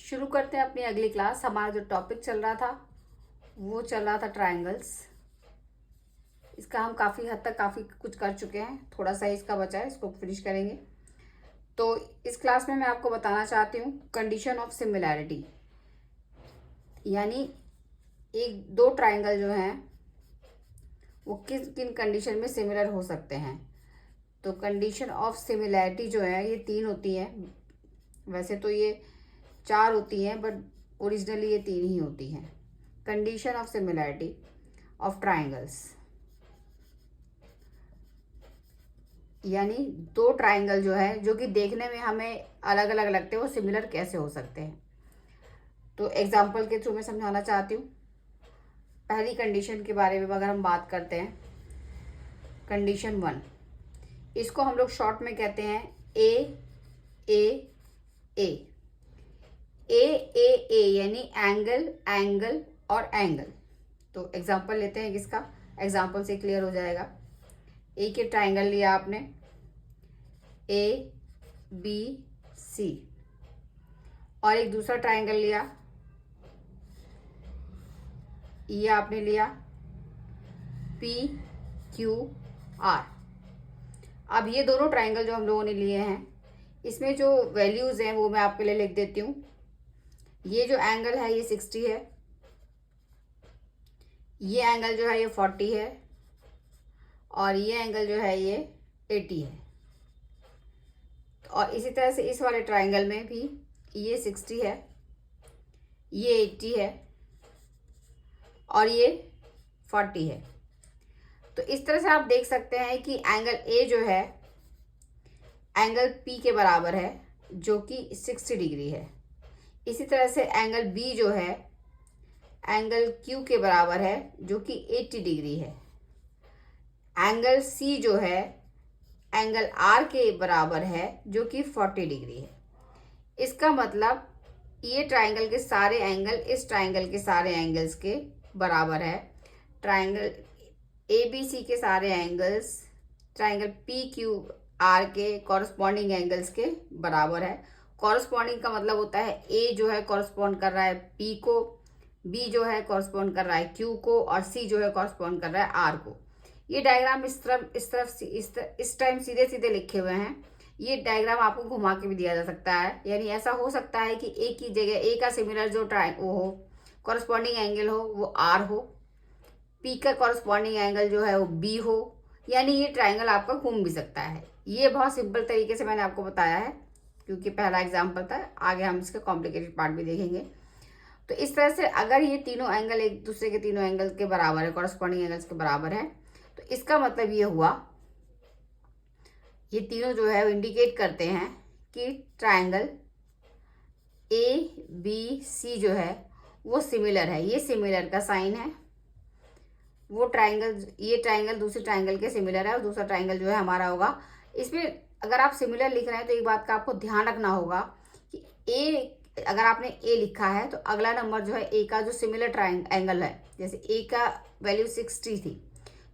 शुरू करते हैं अपनी अगली क्लास। हमारा जो टॉपिक चल रहा था वो चल रहा था ट्रायंगल्स। इसका हम काफ़ी हद तक काफ़ी कुछ कर चुके हैं, थोड़ा सा इसका बचा है, इसको फिनिश करेंगे। तो इस क्लास में मैं आपको बताना चाहती हूँ कंडीशन ऑफ सिमिलैरिटी, यानी एक दो ट्रायंगल जो हैं वो किन किन कंडीशन में सिमिलर हो सकते हैं। तो कंडीशन ऑफ सिमिलैरिटी जो है ये 3 होती हैं। वैसे तो ये 4 होती हैं बट ओरिजिनली ये 3 ही होती हैं। Condition of similarity of triangles, यानी दो ट्रायंगल जो है जो कि देखने में हमें अलग अलग लगते हैं वो सिमिलर कैसे हो सकते हैं। तो एग्जांपल के थ्रू मैं समझाना चाहती हूँ। पहली कंडीशन के बारे में अगर हम बात करते हैं, कंडीशन 1, इसको हम लोग शॉर्ट में कहते हैं ए ए ए ए ए ए, यानी एंगल एंगल और एंगल। तो एग्जांपल लेते हैं किसका, एग्जांपल से क्लियर हो जाएगा। एक ही ट्रायंगल लिया आपने ए बी सी, और एक दूसरा ट्रायंगल लिया, ये आपने लिया पी क्यू आर। अब ये दोनों ट्रायंगल जो हम लोगों ने लिए हैं इसमें जो वैल्यूज़ हैं वो मैं आपके लिए लिख देती हूँ। ये जो एंगल है ये 60 है, ये एंगल जो है ये 40 है, और ये एंगल जो है ये 80 है। और इसी तरह से इस वाले ट्रायंगल में भी ये 60 है, ये 80 है, और ये 40 है। तो इस तरह से आप देख सकते हैं कि एंगल ए जो है एंगल पी के बराबर है जो कि 60 डिग्री है। इसी तरह से एंगल बी जो है एंगल क्यू के बराबर है जो कि 80 डिग्री है। एंगल सी जो है एंगल आर के बराबर है जो कि 40 डिग्री है। इसका मतलब ये ट्रायंगल के सारे एंगल इस ट्रायंगल के सारे एंगल्स के बराबर है। ट्रायंगल ए बी सी के सारे angles triangle P Q R के कॉरस्पॉन्डिंग एंगल्स के बराबर है। कॉरस्पॉन्डिंग का मतलब होता है ए जो है कॉरस्पॉन्ड कर रहा है पी को, बी जो है कॉरस्पॉन्ड कर रहा है क्यू को, और सी जो है कॉरस्पॉन्ड कर रहा है आर को। ये डायग्राम इस टाइम सीधे सीधे लिखे हुए हैं। ये डायग्राम आपको घुमा के भी दिया जा सकता है, यानी ऐसा हो सकता है कि ए की जगह ए का सिमिलर जो वो हो, कॉरस्पॉन्डिंग एंगल हो वो आर हो, पी का कॉरस्पॉन्डिंग एंगल जो है वो बी हो, यानी ये ट्रायंगल आपका घूम भी सकता है। ये बहुत सिंपल तरीके से मैंने आपको बताया है क्योंकि पहला एग्जाम्पल था, आगे हम इसका कॉम्प्लिकेटेड पार्ट भी देखेंगे। तो इस तरह से अगर ये तीनों एंगल एक दूसरे के तीनों एंगल के बराबर है, कॉरस्पॉन्डिंग एंगल्स के बराबर है, तो इसका मतलब ये हुआ ये तीनों जो है वो इंडिकेट करते हैं कि ट्रायंगल ए बी सी जो है वो सिमिलर है। ये सिमिलर का साइन है। वो ट्रायंगल, ये ट्रायंगल दूसरे ट्रायंगल के सिमिलर है और दूसरा ट्रायंगल जो है हमारा होगा। इसमें अगर आप सिमिलर लिख रहे हैं तो एक बात का आपको ध्यान रखना होगा कि ए, अगर आपने ए लिखा है तो अगला नंबर जो है ए का जो सिमिलर एंगल है, जैसे ए का वैल्यू 60 थी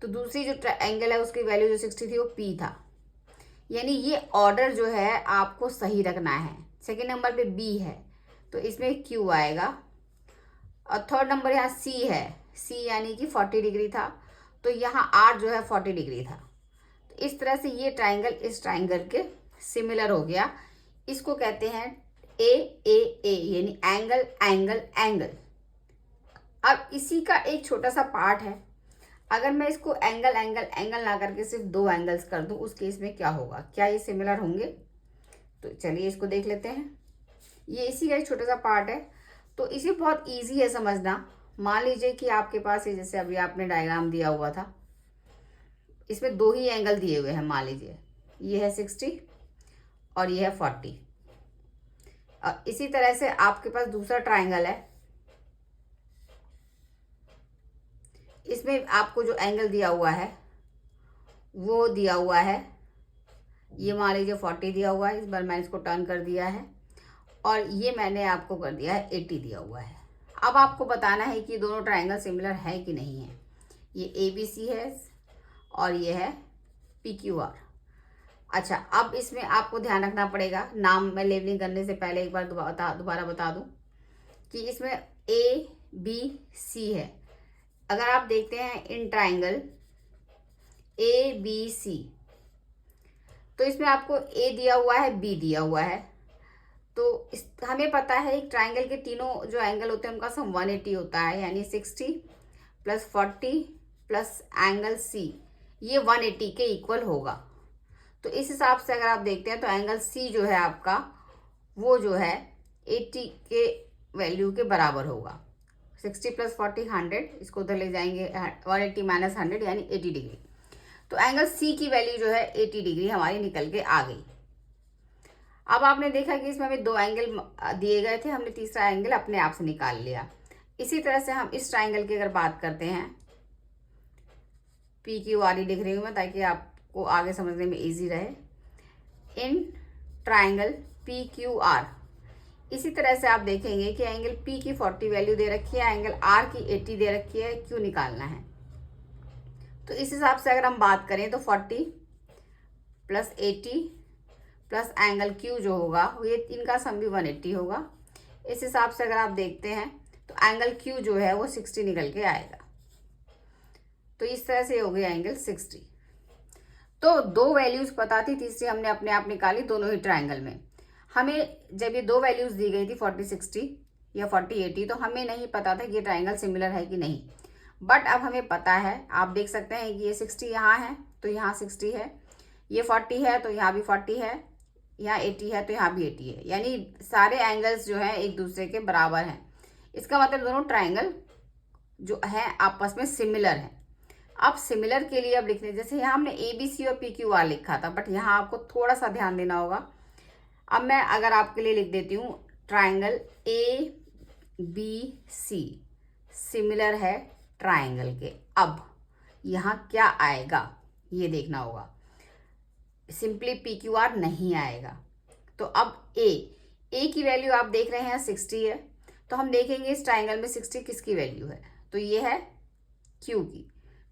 तो दूसरी जो एंगल है उसकी वैल्यू जो 60 थी वो पी था। यानी ये ऑर्डर जो है आपको सही रखना है। सेकेंड नंबर पे बी है तो इसमें क्यू आएगा, और थर्ड नंबर यहाँ सी है, सी यानी कि 40 डिग्री था तो यहाँ आर जो है 40 डिग्री था। तो इस तरह से ये ट्रायंगल इस ट्रायंगल के सिमिलर हो गया। इसको कहते हैं ए ए ए, यानी एंगल एंगल एंगल। अब इसी का एक छोटा सा पार्ट है, अगर मैं इसको एंगल एंगल एंगल ना करके सिर्फ दो एंगल्स कर दूं उस केस में क्या होगा, क्या ये सिमिलर होंगे? तो चलिए इसको देख लेते हैं। ये इसी का एक छोटा सा पार्ट है, तो इसे बहुत इजी है समझना। मान लीजिए कि आपके पास ये जैसे अभी आपने डायग्राम दिया हुआ था, इसमें दो ही एंगल दिए हुए हैं। मान लीजिए ये है 60 और ये है 40। और इसी तरह से आपके पास दूसरा ट्रायंगल है, इसमें आपको जो एंगल दिया हुआ है वो दिया हुआ है, ये मान लीजिए 40 दिया हुआ है, इस बार मैंने इसको टर्न कर दिया है, और ये मैंने आपको कर दिया है 80 दिया हुआ है। अब आपको बताना है कि दोनों ट्रायंगल सिमिलर है कि नहीं है। ये ए बी सी है और ये है पी क्यू आर। अच्छा, अब इसमें आपको ध्यान रखना पड़ेगा, नाम मैं लेबलिंग करने से पहले एक बार दोबारा बता दूं कि इसमें ए बी सी है। अगर आप देखते हैं इन ट्राइंगल ए बी सी, तो इसमें आपको ए दिया हुआ है, बी दिया हुआ है। तो हमें पता है एक ट्राइंगल के तीनों जो एंगल होते हैं उनका सम 180 होता है, यानी 60 + 40 प्लस एंगल सी, ये 180 के इक्वल होगा। तो इस हिसाब से अगर आप देखते हैं तो एंगल सी जो है आपका, वो जो है 80 के वैल्यू के बराबर होगा। 60 + 40 100, इसको उधर ले जाएंगे 180 - 100 यानी 80 डिग्री। तो एंगल सी की वैल्यू जो है 80 डिग्री हमारी निकल के आ गई। अब आपने देखा कि इसमें हमें 2 एंगल दिए गए थे, हमने तीसरा एंगल अपने आप से निकाल लिया। इसी तरह से हम इस ट्राइंगल की अगर बात करते हैं, पी क्यू आर ई लिख रही हूँ मैं ताकि आपको आगे समझने में इजी रहे। In triangle P Q R, इसी तरह से आप देखेंगे कि एंगल पी की 40 वैल्यू दे रखी है, एंगल आर की 80 दे रखी है, क्यू निकालना है। तो इस हिसाब से अगर हम बात करें तो 40 + 80 प्लस एंगल क्यू जो होगा, ये इनका सम भी 180 होगा। इस हिसाब से अगर आप देखते हैं तो एंगल क्यू जो है वो 60 निकल के आएगा। तो इस तरह से हो गया एंगल 60। तो 2 वैल्यूज पता थी, तीसरी हमने अपने आप निकाली दोनों ही ट्राइंगल में। हमें जब ये 2 वैल्यूज दी गई थी 40 60 या 40 80, तो हमें नहीं पता था कि ये ट्राइंगल सिमिलर है कि नहीं। बट अब हमें पता है, आप देख सकते हैं कि ये 60 यहाँ है तो यहाँ 60 है, ये 40 है तो यहाँ भी 40 है, यहाँ 80 है तो यहाँ भी 80 है, यानी सारे एंगल्स जो हैं एक दूसरे के बराबर हैं। इसका मतलब दोनों ट्राइंगल जो है आपस में सिमिलर है। अब सिमिलर के लिए अब लिखने, जैसे यहाँ हमने ए बी सी और पी क्यू आर लिखा था, बट यहाँ आपको थोड़ा सा ध्यान देना होगा। अब मैं अगर आपके लिए लिख देती हूँ triangle A B C similar है ट्राइंगल के, अब यहाँ क्या आएगा ये देखना होगा, सिंपली पी क्यू आर नहीं आएगा। तो अब ए की वैल्यू आप देख रहे हैं 60 है, तो हम देखेंगे इस ट्राइंगल में 60 किसकी वैल्यू है, तो ये है क्यू की,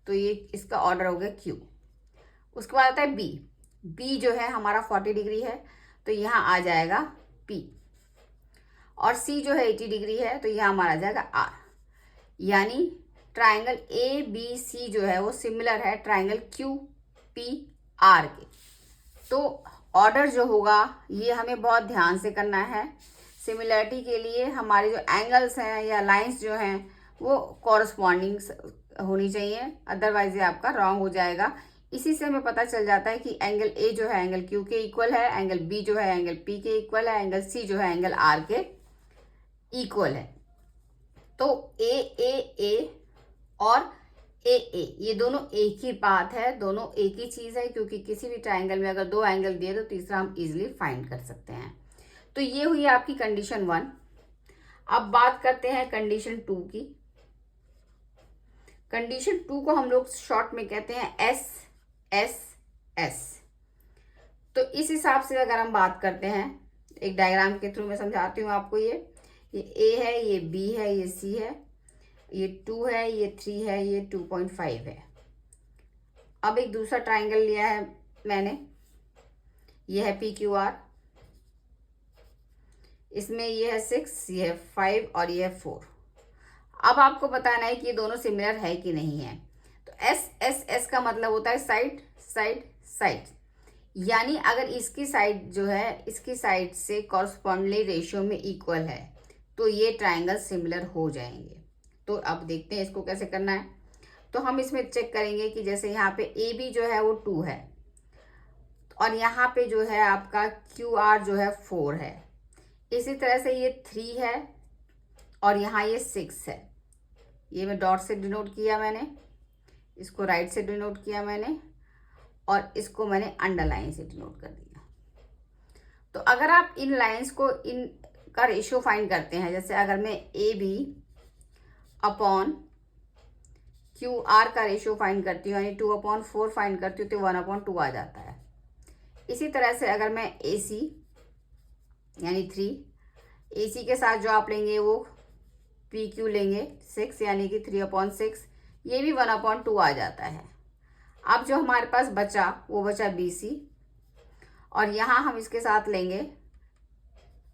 तो ये इसका ऑर्डर हो गया क्यू। उसके बाद आता है बी जो है हमारा 40 डिग्री है, तो यहाँ आ जाएगा पी, और सी जो है 80 डिग्री है, तो यहाँ हमारा आ जाएगा आर। यानी ट्राइंगल ए बी सी जो है वो सिमिलर है ट्राइंगल क्यू पी आर के। तो ऑर्डर जो होगा ये हमें बहुत ध्यान से करना है। सिमिलरिटी के लिए हमारे जो एंगल्स हैं या लाइंस जो हैं वो कॉरस्पॉन्डिंग होनी चाहिए, अदरवाइज ये आपका रॉन्ग हो जाएगा। इसी से हमें पता चल जाता है कि एंगल ए जो है एंगल क्यू के इक्वल है, एंगल बी जो है एंगल पी के इक्वल है, एंगल सी जो है एंगल आर के इक्वल है। तो ए और ए ये दोनों एक ही बात है, दोनों एक ही चीज़ है, क्योंकि किसी भी ट्राइंगल में अगर 2 एंगल दिए तो तीसरा हम इजीली फाइंड कर सकते हैं। तो ये हुई आपकी कंडीशन 1। अब बात करते हैं कंडीशन 2 की। कंडीशन 2 को हम लोग शॉर्ट में कहते हैं एस। तो इस हिसाब से अगर हम बात करते हैं, एक डायग्राम के थ्रू मैं समझाती हूँ आपको। ये ए है, ये बी है, ये सी है, ये 2 है, ये 3 है, ये 2.5 है। अब एक दूसरा ट्राइंगल लिया है मैंने, ये है पी क्यू आर, इसमें ये है 6, ये है 5 और ये है 4। अब आपको बताना है कि ये दोनों सिमिलर है कि नहीं है। तो एस का मतलब होता है साइड, यानी अगर इसकी साइड जो है इसकी साइड से कॉरस्पॉन्डिंगली रेशियो में इक्वल है तो ये ट्राइंगल सिमिलर हो जाएंगे। तो अब देखते हैं इसको कैसे करना है। तो हम इसमें चेक करेंगे कि जैसे यहाँ पे ए बी जो है वो 2 है, और यहाँ पे जो है आपका क्यू आर जो है 4 है। इसी तरह से ये 3 है और यहाँ ये 6 है। ये मैं डॉट से डिनोट किया मैंने, इसको राइट से डिनोट किया मैंने, और इसको मैंने अंडरलाइन से डिनोट कर दिया। तो अगर आप इन लाइंस को, इन का रेशियो फाइंड करते हैं, जैसे अगर मैं A B upon Q R का रेशियो फाइंड करती हूँ, यानी 2/4 फाइंड करती हूँ, तो 1/2 आ जाता है। इसी तरह से अगर मैं ए सी यानी 3, ए सी के साथ जो आप लेंगे वो पी क्यू लेंगे 6, यानी कि 3/6, ये भी 1/2 आ जाता है। अब जो हमारे पास बचा वो बचा बी सी, और यहाँ हम इसके साथ लेंगे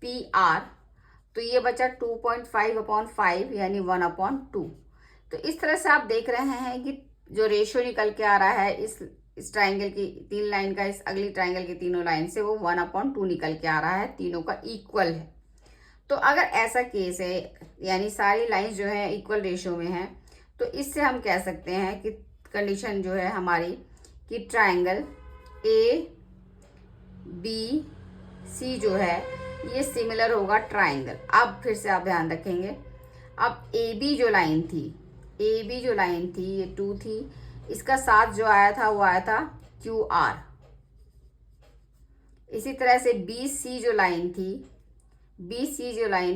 पी आर, तो ये बचा 2.5/5 यानी 1/2। तो इस तरह से आप देख रहे हैं कि जो रेशियो निकल के आ रहा है इस ट्राइंगल की 3 लाइन का इस अगली ट्राइंगल की तीनों लाइन से, वो 1/2 निकल के आ रहा है, तीनों का इक्वल है। तो अगर ऐसा केस है यानी सारी लाइंस जो है इक्वल रेशियो में है, तो इससे हम कह सकते हैं कि कंडीशन जो है हमारी कि ट्राइंगल ABC जो है ये सिमिलर होगा ट्राइंगल। अब फिर से आप ध्यान रखेंगे, अब AB जो लाइन थी ये 2 थी, इसका साथ जो आया था वो आया था QR। इसी तरह से BC जो लाइन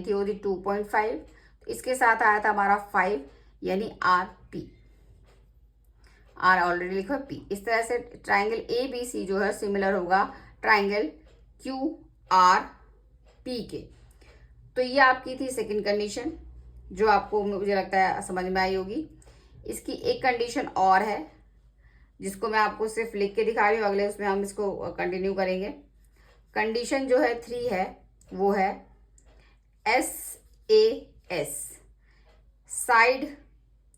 थी वो थी 2.5, इसके साथ आया था हमारा 5 यानी RP। R ऑलरेडी लिखो, P। इस तरह से ट्राइंगल ABC जो है सिमिलर होगा ट्राइंगल QRP के। तो ये आपकी थी सेकंड कंडीशन, जो आपको मुझे लगता है समझ में आई होगी। इसकी एक कंडीशन और है जिसको मैं आपको सिर्फ लिख के दिखा रही हूँ, अगले उसमें हम इसको कंटिन्यू करेंगे। कंडीशन जो है 3 है, वो है SAS,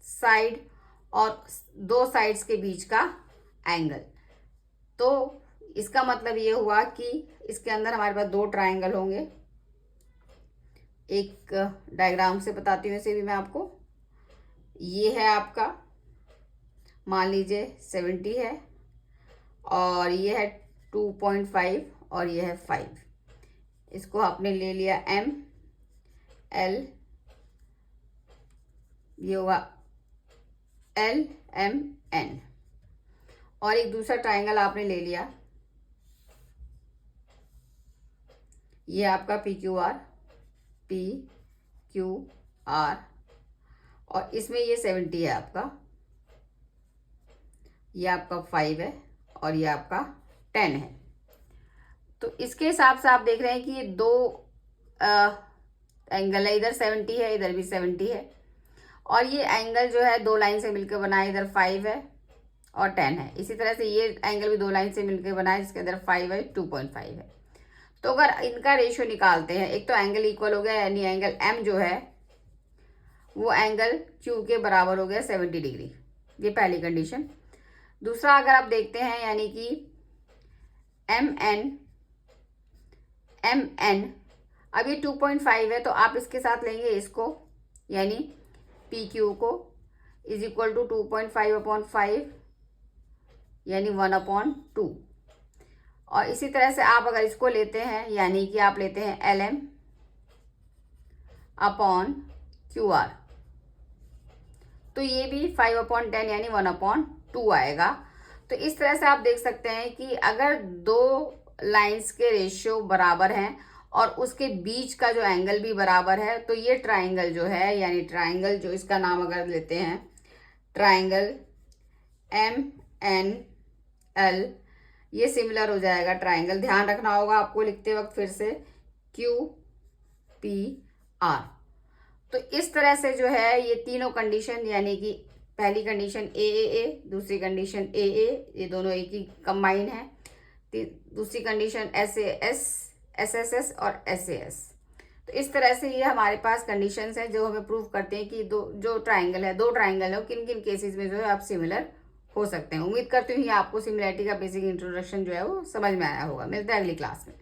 साइड और 2 साइड्स के बीच का एंगल। तो इसका मतलब ये हुआ कि इसके अंदर हमारे पास 2 ट्राइंगल होंगे। एक डायग्राम से बताती हूँ इसे भी मैं आपको। ये है आपका, मान लीजिए 70 है, और ये है 2.5 और ये है 5। इसको आपने ले लिया M L, ये होगा L M N, और एक दूसरा ट्राइंगल आपने ले लिया, ये आपका PQR, और इसमें ये 70 है आपका, ये आपका 5 है और ये आपका 10 है। तो इसके हिसाब से आप देख रहे हैं कि ये 2 एंगल है, इधर 70 है, इधर भी 70 है, और ये एंगल जो है 2 लाइन से मिलकर बना है, इधर 5 है और 10 है। इसी तरह से ये एंगल भी 2 लाइन से मिलकर बना है, जिसके अंदर 5 है, 2.5 है। तो अगर इनका रेशियो निकालते हैं, एक तो एंगल इक्वल हो गया यानी एंगल M जो है वो एंगल Q के बराबर हो गया 70 डिग्री, ये पहली कंडीशन। दूसरा अगर आप देखते हैं यानी कि MN अब ये 2.5 है, तो आप इसके साथ लेंगे इसको यानी PQ को इज इक्वल टू 2.5/5 यानी 1/2। और इसी तरह से आप अगर इसको लेते हैं यानी कि आप लेते हैं LM/QR, तो ये भी 5/10 यानी 1/2 आएगा। तो इस तरह से आप देख सकते हैं कि अगर 2 लाइंस के रेशियो बराबर हैं और उसके बीच का जो एंगल भी बराबर है, तो ये ट्राइंगल जो है यानी ट्राइंगल जो इसका नाम अगर लेते हैं ट्राइंगल MNL, ये सिमिलर हो जाएगा ट्राइंगल, ध्यान रखना होगा आपको लिखते वक्त फिर से QPR। तो इस तरह से जो है ये तीनों कंडीशन यानी कि पहली कंडीशन AAA, दूसरी कंडीशन AA, ये दोनों एक ही कंबाइन है, दूसरी कंडीशन SAS, SSS और SAS। तो इस तरह से ये हमारे पास कंडीशंस हैं जो हमें प्रूव करते हैं कि दो ट्राइंगल है किन किन केसेस में जो है आप सिमिलर हो सकते हैं। उम्मीद करती हूँ ये आपको सिमिलरिटी का बेसिक इंट्रोडक्शन जो है वो समझ में आया होगा। मिलते हैं अगली क्लास में।